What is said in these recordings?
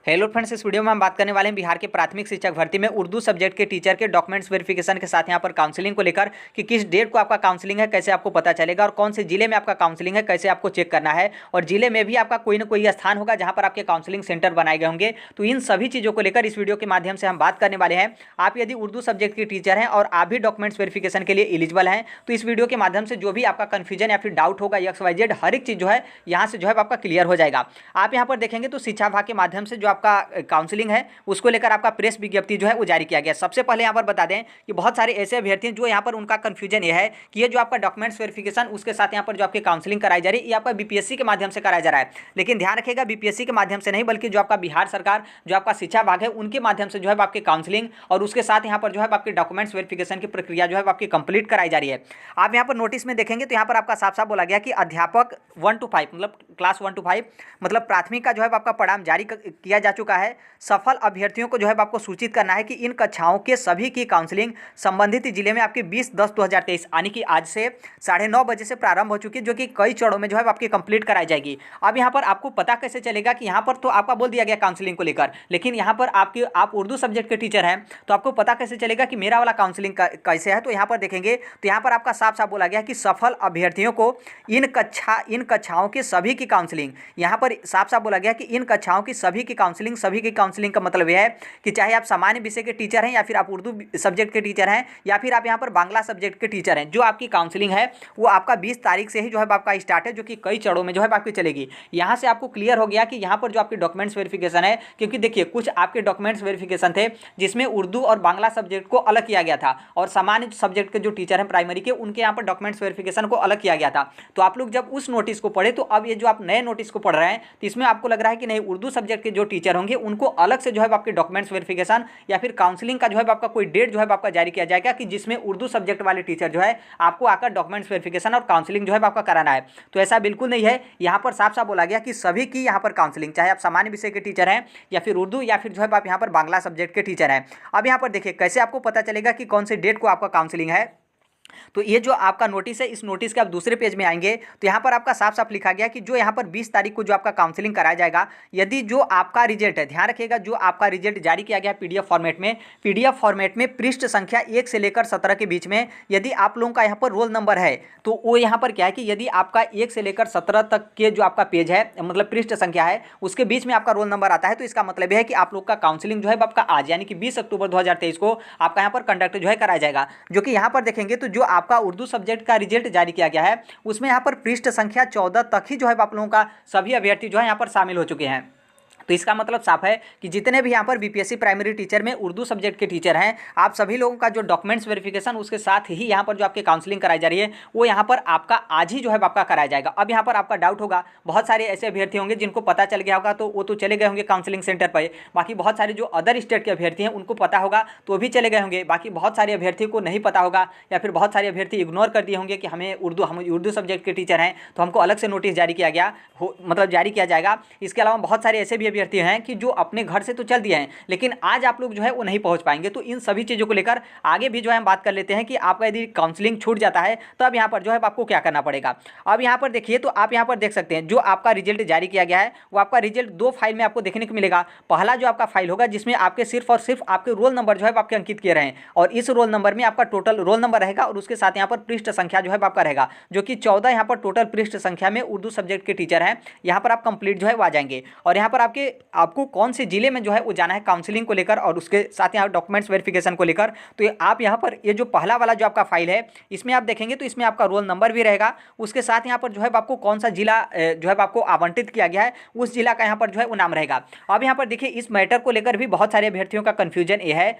Hello friends, इस video में हम बात करने वाले हैं बिहार के प्राथमिक शिक्षक भर्ती में उर्दू सब्जेक्ट के टीचर के डॉक्यूमेंट्स वेरिफिकेशन के साथ यहाँ पर काउंसलिंग को लेकर कि किस डेट को आपका काउंसलिंग है, कैसे आपको पता चलेगा और कौन से जिले में आपका काउंसलिंग है, कैसे आपको चेक करना है। और जिले में भी आपका कोई ना कोई स्थान होगा जहाँ पर आपके काउंसलिंग सेंटर बनाए गए होंगे। तो इन सभी चीज़ों को लेकर इस वीडियो के माध्यम से हम बात करने वाले हैं। आप यदि उर्दू सब्जेक्ट के टीचर हैं और आप भी डॉक्यूमेंट्स वेरिफिकेशन के लिए एलिजिबल हैं तो इस वीडियो के माध्यम से जो भी आपका कन्फ्यूजन या फिर डाउट होगा XYZ हर एक चीज़ जो है यहाँ से जो है आपका क्लियर हो जाएगा। आप यहाँ पर देखेंगे तो शिक्षा विभाग के माध्यम से जो आपका काउंसलिंग है उसको लेकर आपका प्रेस विज्ञप्ति जो है वो जारी किया गया। सबसे पहले यहाँ पर बता दें कि बहुत सारे ऐसे अभ्यर्थी हैं जो यहाँ पर उनका कंफ्यूजन ये है कि ये जो आपका डॉक्यूमेंट्स वेरिफिकेशन उसके साथ यहाँ पर जो आपकी काउंसलिंग कराई जा रही है ये आपका बीपीएससी के माध्यम से कराया जा रहा है। लेकिन ध्यान रखिएगा, बीपीएससी के माध्यम से नहीं बल्कि जो आपका बिहार सरकार जो आपका शिक्षा विभाग है उनके माध्यम से जो है आपकी काउंसलिंग और उसके साथ यहाँ पर जो है आपके डॉक्यूमेंट्स वेरिफिकेशन की प्रक्रिया जो है आपकी कंप्लीट कराई जा रही है। आप यहाँ पर नोटिस में देखेंगे तो यहाँ पर आपका साफ साफ बोला गया कि अध्यापक 1 to 5 मतलब क्लास 1 to 5 मतलब प्राथमिक का जो है आपका परिणाम जारी किया जा चुका है। सफल अभ्यर्थियों को जो है आपको सूचित करना है कि इन कक्षाओं के सभी की काउंसलिंग संबंधित जिले में आपकी 20/10/2023 यानी कि आज से 9:30 बजे से प्रारंभ हो चुकी है, जो कि कई चरणों में जो है आपकी कंप्लीट कराई जाएगी। अब यहाँ पर आपको पता कैसे चलेगा कि यहाँ पर तो आपका बोल दिया गया काउंसलिंग को लेकर, लेकिन यहाँ पर आप उर्दू सब्जेक्ट के टीचर हैं तो आपको पता कैसे चलेगा कि मेरा वाला काउंसलिंग कैसे है। तो यहाँ पर देखेंगे तो यहाँ पर आपका साफ साफ बोला गया कि सफल अभ्यर्थियों को इन कक्षाओं की सभी की काउंसलिंग, यहाँ पर साफ साफ बोला गया कि इन कक्षाओं की सभी की काउंसलिंग का मतलब यह है कि चाहे आप सामान्य विषय के टीचर हैं या फिर आप उर्दू सब्जेक्ट के टीचर हैं या फिर आप यहाँ पर बांग्ला सब्जेक्ट के टीचर हैं, जो आपकी काउंसलिंग है वो आपका 20 तारीख से ही जो है आपका स्टार्ट है, जो कि कई चरणों में जो है आपकी चलेगी। यहाँ से आपको क्लियर हो गया कि यहाँ पर जो आपकी डॉक्यूमेंट्स वेरिफिकेशन है, क्योंकि देखिए कुछ आपके डॉक्यूमेंट्स वेरिफिकेशन थे जिसमें उर्दू और बांग्ला सब्जेक्ट को अलग किया गया था और सामान्य सब्जेक्ट के जो टीचर हैं प्राइमरी के उनके यहाँ पर डॉक्यूमेंट्स वेरिफिकेशन को अलग किया गया था। तो आप लोग जब उस नोटिस को पढ़े तो अब ये जो आप नए नोटिस को पढ़ रहे हैं तो इसमें आपको लग रहा है कि नहीं, उर्दू सब्जेक्ट के जो टीचर होंगे उनको अलग से जो है आपके डॉक्यूमेंट्स वेरिफिकेशन या फिर काउंसलिंग का जो है आपका कोई डेट जो है आपका जारी किया जाएगा कि जिसमें उर्दू सब्जेक्ट वाले टीचर जो है आपको आकर डॉक्यूमेंट्स वेरिफिकेशन और काउंसलिंग जो है आपका कराना है। तो ऐसा बिल्कुल नहीं है, यहाँ पर साफ साफ बोला गया कि सभी की यहाँ पर काउंसलिंग, चाहे आप सामान्य विषय के टीचर हैं या फिर उर्दू या फिर जो है आप यहाँ पर बांग्ला सब्जेक्ट के टीचर हैं। अब यहाँ पर देखिए कैसे आपको पता चलेगा कि कौन से डेट को आपका काउंसलिंग है। तो ये जो आपका नोटिस है, इस नोटिस के आप दूसरे पेज में आएंगे तो यहाँ पर आपका साफ साफ लिखा गया कि जो यहाँ पर 20 तारीख को जो आपका काउंसलिंग कराया जाएगा, यदि जो आपका रिजल्ट है, ध्यान रखिएगा, जो आपका रिजल्ट जारी किया गया पीडीएफ फॉर्मेट में पृष्ठ संख्या 1 से लेकर 17 के बीच में यदि आप लोगों का यहाँ पर रोल नंबर है तो वो यहाँ पर क्या है कि यदि आपका 1 से लेकर 17 तक के जो आपका पेज है मतलब पृष्ठ संख्या है उसके बीच में आपका रोल नंबर आता है, तो इसका मतलब यह है कि आप लोग का काउंसलिंग जो है आपका आज यानी कि 20 अक्टूबर 2023 को आपका यहाँ पर कंडक्ट जो है कराया जाएगा। जो कि यहाँ पर देखेंगे तो जो आपका उर्दू सब्जेक्ट का रिजल्ट जारी किया गया है उसमें यहाँ पर पृष्ठ संख्या 14 तक ही जो है आप लोगों का सभी अभ्यर्थी जो है यहाँ पर शामिल हो चुके हैं। तो इसका मतलब साफ है कि जितने भी यहाँ पर बीपीएससी प्राइमरी टीचर में उर्दू सब्जेक्ट के टीचर हैं, आप सभी लोगों का जो डॉक्यूमेंट्स वेरिफिकेशन उसके साथ ही यहाँ पर जो आपकी काउंसलिंग कराई जा रही है वो यहाँ पर आपका आज ही जो है आपका कराया जाएगा। अब यहाँ पर आपका डाउट होगा, बहुत सारे ऐसे अभ्यर्थी होंगे जिनको पता चल गया होगा तो वो तो चले गए होंगे काउंसलिंग सेंटर पर, बाकी बहुत सारे जो अदर स्टेट के अभ्यर्थी हैं उनको पता होगा तो भी चले गए होंगे, बाकी बहुत सारे अभ्यर्थी को नहीं पता होगा या फिर बहुत सारे अभ्यर्थी इग्नोर कर दिए होंगे कि हम उर्दू सब्जेक्ट के टीचर हैं तो हमको अलग से नोटिस जारी किया गया मतलब जारी किया जाएगा। इसके अलावा बहुत सारे ऐसे भी अभ्यर्थी हैं कि जो अपने घर से तो चल दिए हैं लेकिन आज आप लोग जो है वो नहीं पहुंच पाएंगे। तो इन सभी चीज़ों को लेकर आगे भी जो है हम बात कर लेते हैं कि आपका यदि काउंसलिंग छूट जाता है तो अब यहाँ पर जो है आपको क्या करना पड़ेगा। अब यहाँ पर देखिए तो आप यहाँ पर देख सकते हैं जो आपका रिजल्ट जारी किया गया है वो आपका रिजल्ट 2 फाइल में आपको देखने को मिलेगा। पहला जो आपका फाइल होगा जिसमें आपके सिर्फ और सिर्फ आपके रोल नंबर जो है आपके अंकित किए रहे और इस रोल नंबर में आपका टोटल रोल नंबर रहेगा और उसके साथ यहाँ पर पृष्ठ संख्या जो है आपका रहेगा, जो कि 14 यहाँ पर टोटल पृष्ठ संख्या में उर्दू सब्जेक्ट के टीचर हैं। यहाँ पर आप कंप्लीट जो है वो आ जाएंगे और यहाँ पर आपको कौन से जिले में जो है वो जाना है काउंसलिंग को लेकर और उसके साथ यहाँ डॉक्यूमेंट्स वेरिफिकेशन को लेकर। तो आप यहाँ पर ये जो पहला वाला जो आपका फाइल है इसमें आप देखेंगे तो इसमें आपका रोल नंबर भी रहेगा, उसके साथ यहाँ पर जो है आपको कौन सा जिला जो है आपको आवंटित किया गया है उस जिला का यहाँ पर जो है वो नाम रहेगा। अब यहाँ पर देखिए इस मैटर को लेकर भी बहुत सारे अभ्यर्थियों का कन्फ्यूजन ये है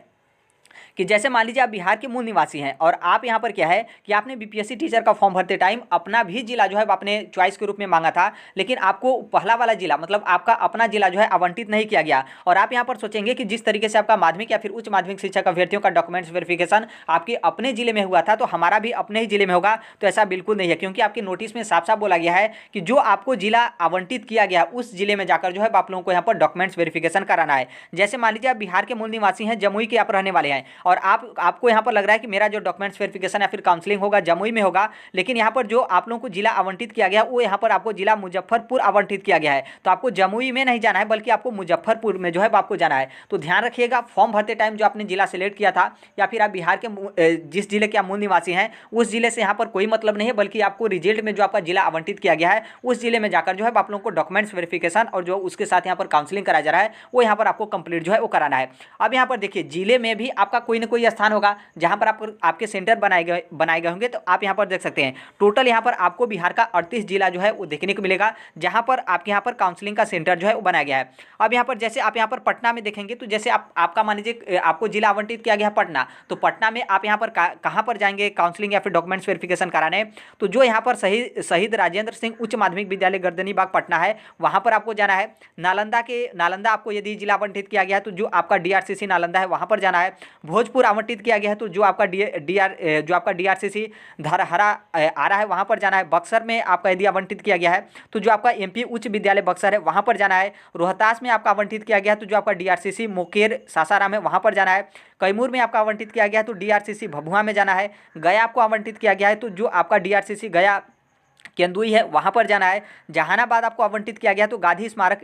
कि जैसे मान लीजिए आप बिहार के मूल निवासी हैं और आप यहाँ पर क्या है कि आपने बीपीएससी टीचर का फॉर्म भरते टाइम अपना भी जिला जो है आपने चॉइस के रूप में मांगा था, लेकिन आपको पहला वाला जिला मतलब आपका अपना जिला जो है आवंटित नहीं किया गया। और आप यहाँ पर सोचेंगे कि जिस तरीके से आपका माध्यमिक या फिर उच्च माध्यमिक शिक्षक अभ्यर्थियों का डॉक्यूमेंट्स वेरिफिकेशन आपके अपने जिले में हुआ था तो हमारा भी अपने ही जिले में होगा, तो ऐसा बिल्कुल नहीं है, क्योंकि आपके नोटिस में साफ साफ बोला गया है कि जो आपको जिला आवंटित किया गया उस जिले में जाकर जो है आप लोगों को यहाँ पर डॉक्यूमेंट्स वेरिफिकेशन कराना है। जैसे मान लीजिए आप बिहार के मूल निवासी हैं, जमुई के आप रहने वाले हैं, हैं और आपको यहाँ पर लग रहा है कि मेरा जो डॉक्यूमेंट्स वेरिफिकेशन या फिर काउंसलिंग होगा जमुई में होगा, लेकिन यहाँ पर जो आप लोगों को जिला आवंटित किया गया वो यहाँ पर आपको जिला मुजफ्फरपुर आवंटित किया गया है। तो आपको जमुई में नहीं जाना है बल्कि आपको मुजफ्फरपुर में जो है आपको जाना है। तो ध्यान रखिएगा, फॉर्म भरते टाइम जो आपने जिला सेलेक्ट किया था या फिर आप बिहार के जिस जिले के आप मूल निवासी हैं उस जिले से यहाँ पर कोई मतलब नहीं है, बल्कि आपको रिजल्ट में जो आपका जिला आवंटित किया गया है उस जिले में जाकर जो है आप लोगों को डॉक्यूमेंट्स वेरिफिकेशन और जो उसके साथ यहाँ पर काउंसलिंग कराया जा रहा है वो यहाँ पर आपको कंप्लीट जो है वो कराना है। अब यहाँ पर देखिए, जिले में भी आपका कोई ना कोई स्थान होगा जहाँ पर आपके सेंटर बनाए गए होंगे। तो आप यहाँ पर देख सकते हैं टोटल यहाँ पर आपको बिहार का 38 जिला जो है वो देखने को मिलेगा जहाँ पर आपके यहाँ पर काउंसलिंग का सेंटर जो है वो बनाया गया है। अब यहाँ पर जैसे आप यहाँ पर पटना में देखेंगे तो जैसे आपका मान लीजिए आपको जिला आवंटित किया गया है पटना, तो पटना में आप यहाँ पर कहाँ पर जाएंगे काउंसलिंग या फिर डॉक्यूमेंट्स वेरिफिकेशन कराने? तो जो यहाँ पर शहीद राजेंद्र सिंह उच्च माध्यमिक विद्यालय गर्दनी बाग पटना है वहाँ पर आपको जाना है। नालंदा आपको यदि जिला आवंटित किया गया है तो जो आपका DRCC नालंदा है वहाँ पर जाना है। भोजपुर आवंटित किया गया है तो जो आपका DRCC धरहरा आ रहा है वहाँ पर जाना है। बक्सर में आपका यदि आवंटित किया गया है तो जो आपका MP उच्च विद्यालय बक्सर है वहाँ पर जाना है। रोहतास में आपका आवंटित किया गया है तो जो आपका DRCC मोकेर सासाराम है वहाँ पर जाना है। कैमूर में आपका आवंटित किया गया है तो DRCC भभुआ में जाना है। गया आपको आवंटित किया गया है तो जो आपका DRCC गया केंदुई है वहाँ पर जाना है। जहानाबाद आपको आवंटित किया गया तो गांधी स्मारक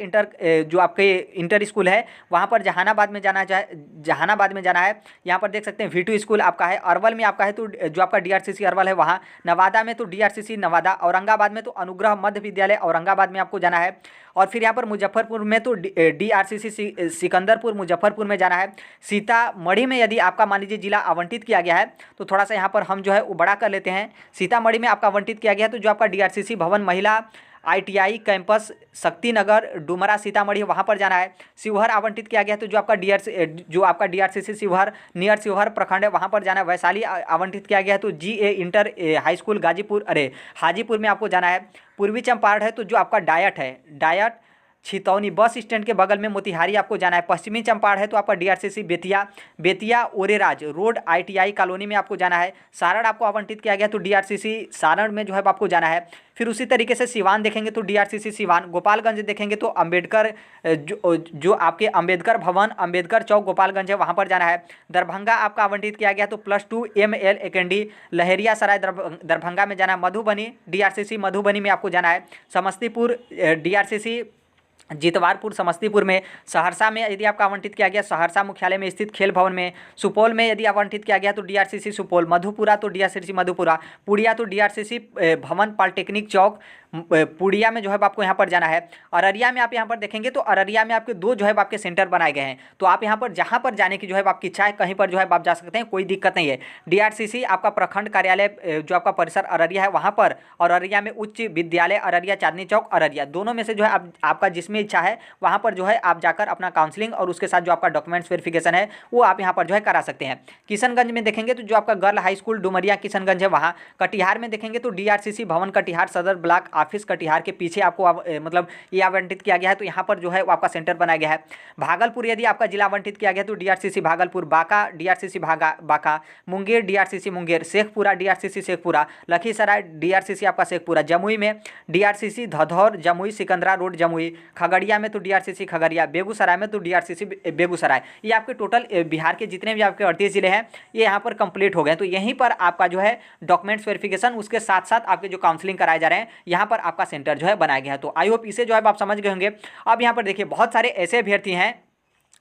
जो आपके इंटर स्कूल है वहाँ पर जहानाबाद में जाना है। यहाँ पर देख सकते हैं V2 स्कूल आपका है। अरवल में आपका है तो जो आपका DRCC अरवल है वहाँ। नवादा में तो DRCC नवादा। औरंगाबाद में तो अनुग्रह मध्य विद्यालय औरंगाबाद में आपको जाना है। और फिर यहाँ पर मुजफ्फरपुर में तो DRCC सिकंदरपुर मुजफ्फरपुर में जाना है। सीतामढ़ी में यदि आपका मान लीजिए जिला आवंटित किया गया है तो थोड़ा सा यहाँ पर हम जो है वो बड़ा कर लेते हैं। सीतामढ़ी में आपका आवंटित किया गया है तो जो आपका DRCC भवन महिला ITI कैंपस शक्तिनगर डुमरा सीतामढ़ी वहाँ पर जाना है। शिवहर आवंटित किया गया है तो जो आपका DRCC शिवहर नियर शिवहर प्रखंड है वहाँ पर जाना है। वैशाली आवंटित किया गया है तो GA inter high school Hajipur में आपको जाना है। पूर्वी चंपारण है तो जो आपका डायट छितौनी बस स्टैंड के बगल में मोतिहारी आपको जाना है। पश्चिमी चंपारण है तो आपका DRCC Bettiah Areraj road ITI colony में आपको जाना है। सारण आपको आवंटित किया गया तो DRCC सारण में जो है आपको जाना है। फिर उसी तरीके से सिवान देखेंगे तो DRCC सिवान। गोपालगंज देखेंगे तो अम्बेडकर जो आपके अम्बेडकर भवन अम्बेडकर चौक गोपालगंज है वहाँ पर जाना है। दरभंगा आपका आवंटित किया गया तो +2 ML एकेंडी लहरियासराय दरभंगा में जाना है। मधुबनी DRCC मधुबनी में आपको जाना है। समस्तीपुर DRCC जितवारपुर समस्तीपुर में। सहरसा में यदि आपका आवंटित किया गया सहरसा मुख्यालय में स्थित खेल भवन में। सुपौल में यदि आवंटित किया गया तो DRCC सुपौल। मधुपुरा तो DRCC मधुपुरा। पूर्णिया तो DRCC भवन पॉलिटेक्निक चौक पूर्णिया में जो है आपको यहाँ पर जाना है। अररिया में आप यहाँ पर देखेंगे तो अररिया में आपके 2 जो है आपके सेंटर बनाए गए हैं। तो आप यहाँ पर जहाँ पर जाने की जो है आपकी इच्छा है कहीं पर जो है आप जा सकते हैं, कोई दिक्कत नहीं है। DRCC आपका प्रखंड कार्यालय जो आपका परिसर अररिया है वहाँ पर, और अररिया में उच्च विद्यालय अररिया चांदनी चौक अररिया, दोनों में से जो है आपका जिसमें इच्छा है वहाँ पर जो है आप जाकर अपना काउंसलिंग और उसके साथ जो आपका डॉक्यूमेंट्स वेरिफिकेशन है वो आप यहाँ पर जो है करा सकते हैं। किशनगंज में देखेंगे तो जो आपका girl high school Dumaria Kishanganj है वहाँ। कटिहार में देखेंगे तो DRCC भवन कटिहार सदर ब्लॉक ऑफिस कटिहार के पीछे आपको मतलब ये आवंटित किया गया है तो यहाँ पर जो है वो आपका सेंटर बनाया गया है। भागलपुर यदि आपका जिला आवंटित किया गया तो DRCC Bhagalpur. Banka DRCC Banka. Munger DRCC Munger. Sheikhpura DRCC Sheikhpura. Lakhisarai DRCC आपका शेखपुरा। जमुई में DRCC धधौर जमुई सिकंदरा रोड जमुई। खगड़िया में तो DRCC खगड़िया। बेगूसराय में तो DRCC बेगूसराय। ये आपके टोटल बिहार के जितने भी आपके 38 जिले हैं ये यहाँ पर कंप्लीट हो गए। तो यहीं पर आपका जो है डॉक्यूमेंट्स वेरिफिकेशन उसके साथ साथ आपके जो काउंसलिंग कराए जा रहे हैं यहाँ पर आपका सेंटर जो है बनाया गया है। तो आई होप इसे जो है आप समझ गए होंगे। अब यहाँ पर देखिए बहुत सारे ऐसे अभ्यर्थी हैं,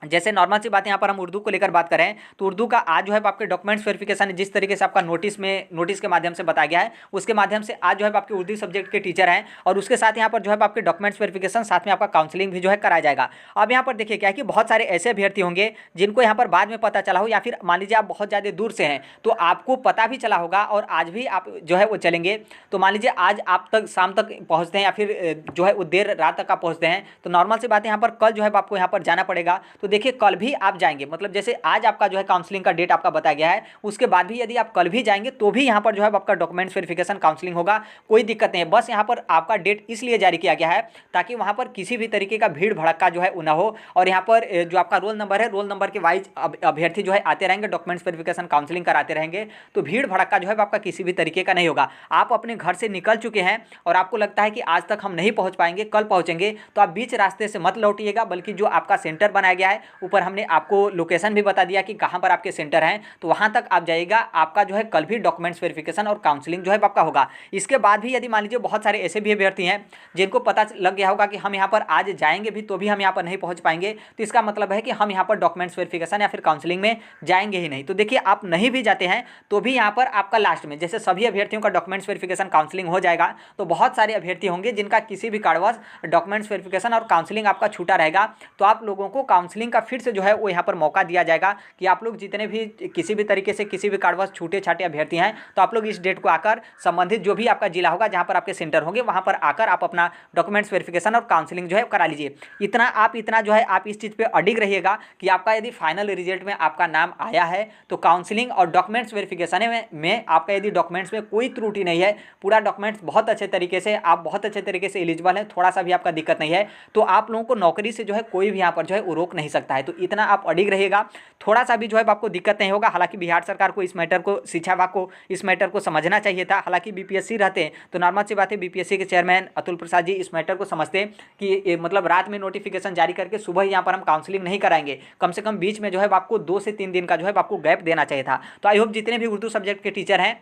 जैसे नॉर्मल सी बात यहाँ पर हम उर्दू को लेकर बात करें तो उर्दू का आज जो है आपके डॉक्यूमेंट्स वेरिफिकेशन जिस तरीके से आपका नोटिस के माध्यम से बताया गया है उसके माध्यम से आज जो है आपके उर्दू सब्जेक्ट के टीचर हैं और उसके साथ यहाँ पर जो है आपके डॉक्यूमेंट्स वेरिफिकेशन साथ में आपका काउंसलिंग भी जो है कराया जाएगा। अब यहाँ पर देखिए क्या है कि बहुत सारे ऐसे अभ्यर्थी होंगे जिनको यहाँ पर बाद में पता चला हो या फिर मान लीजिए आप बहुत ज़्यादा दूर से हैं तो आपको पता भी चला होगा और आज भी आप जो है वो चलेंगे। तो मान लीजिए आज आप तक शाम तक पहुँचते हैं या फिर जो है वो देर रात तक आप पहुँचते हैं तो नॉर्मल सी बात है यहाँ पर कल जो है आपको यहाँ पर जाना पड़ेगा। तो देखिए कल भी आप जाएंगे, मतलब जैसे आज आपका जो है काउंसलिंग का डेट आपका बताया गया है उसके बाद भी यदि आप कल भी जाएंगे तो भी यहाँ पर जो है आपका डॉक्यूमेंट्स वेरिफिकेशन काउंसलिंग होगा, कोई दिक्कत नहीं है। बस यहाँ पर आपका डेट इसलिए जारी किया गया है ताकि वहाँ पर किसी भी तरीके का भीड़ भड़का जो है ना हो और यहाँ पर जो आपका रोल नंबर है रोल नंबर के वाइज अभ्यर्थी जो है आते रहेंगे, डॉक्यूमेंट्स वेरिफिकेशन काउंसलिंग कराते रहेंगे। तो भीड़ भड़का जो है आपका किसी भी तरीके का नहीं होगा। आप अपने घर से निकल चुके हैं और आपको लगता है कि आज तक हम नहीं पहुँच पाएंगे, कल पहुँचेंगे, तो आप बीच रास्ते से मत लौटिएगा, बल्कि जो आपका सेंटर बनाया गया है है, ऊपर हमने आपको लोकेशन भी बता दिया कि कहाँ पर आपके सेंटर हैं, तो वहाँ तक आप जाइएगा। आपका जो है कल भी डॉक्यूमेंट्स वेरिफिकेशन और काउंसलिंग जो है आपका होगा। इसके बाद भी यदि मान लीजिए बहुत सारे ऐसे भी अभ्यर्थी हैं जिनको पता लग गया होगा कि हम यहाँ पर आज जाएंगे भी तो भी हम यहाँ पर नहीं पहुँच पाएंगे, तो इसका मतलब है कि हम यहाँ पर डॉक्यूमेंट्स वेरिफिकेशन या फिर काउंसलिंग में जाएंगे ही नहीं। तो देखिए, आप नहीं भी जाते हैं तो भी यहाँ पर आपका लास्ट में, जैसे सभी अभ्यर्थियों का डॉक्यूमेंट्स वेरिफिकेशन काउंसलिंग हो जाएगा, तो बहुत सारे अभ्यर्थी होंगे जिनका किसी भी कारणवश डॉक्यूमेंट्स वेरिफिकेशन और काउंसलिंग आपका छूटा रहेगा, तो आप लोगों को काउंसलिंग का फिर से जो है वो यहाँ पर मौका दिया जाएगा कि आप लोग जितने भी किसी भी तरीके से किसी भी कारणवश छूटे छाटे अभ्यर्थी हैं, तो आप लोग इस डेट को आकर संबंधित जो भी आपका जिला होगा जहाँ पर आपके सेंटर होंगे वहाँ पर आकर आप अपना डॉक्यूमेंट्स वेरिफिकेशन और काउंसलिंग जो है करा लीजिए। इतना जो है आप इस चीज़ पे अडिग रहिएगा कि आपका यदि फाइनल रिजल्ट में आपका नाम आया है तो काउंसलिंग और डॉक्यूमेंट्स वेरिफिकेशन में आपका यदि डॉक्यूमेंट्स में कोई त्रुटि नहीं है, पूरा डॉक्यूमेंट्स बहुत अच्छे तरीके से, आप बहुत अच्छे तरीके से एलिजिबल हैं, थोड़ा सा भी आपका दिक्कत नहीं है, तो आप लोगों को नौकरी से जो है कोई भी यहाँ पर जो है वो रोक नहीं सकता है। तो इतना आप अडिग रहिएगा, थोड़ा सा भी जो है आपको दिक्कत नहीं होगा। हालांकि बिहार सरकार को इस मैटर को, शिक्षा विभाग को इस मैटर को समझना चाहिए था। हालांकि बीपीएससी रहते हैं तो नॉर्मल सी बात है, बीपीएससी के चेयरमैन अतुल प्रसाद जी इस मैटर को समझते कि मतलब रात में नोटिफिकेशन जारी करके सुबह ही यहाँ पर हम काउंसलिंग नहीं कराएंगे, कम से कम बीच में जो है आपको 2 से 3 दिन का जो है आपको गैप देना चाहिए था। तो आई होप जितने भी उर्दू सब्जेक्ट के टीचर हैं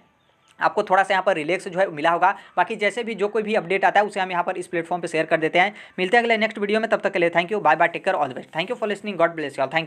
आपको थोड़ा सा यहाँ पर रिलैक्स जो है मिला होगा। बाकी जैसे भी जो कोई भी अपडेट आता है उसे हम यहाँ पर इस प्लेटफॉर्म पे शेयर कर देते हैं। मिलते हैं अगले नेक्स्ट वीडियो में, तब तक के लिए thank you, bye bye, take care, all the best, thank you for listening, God bless you all, thank you.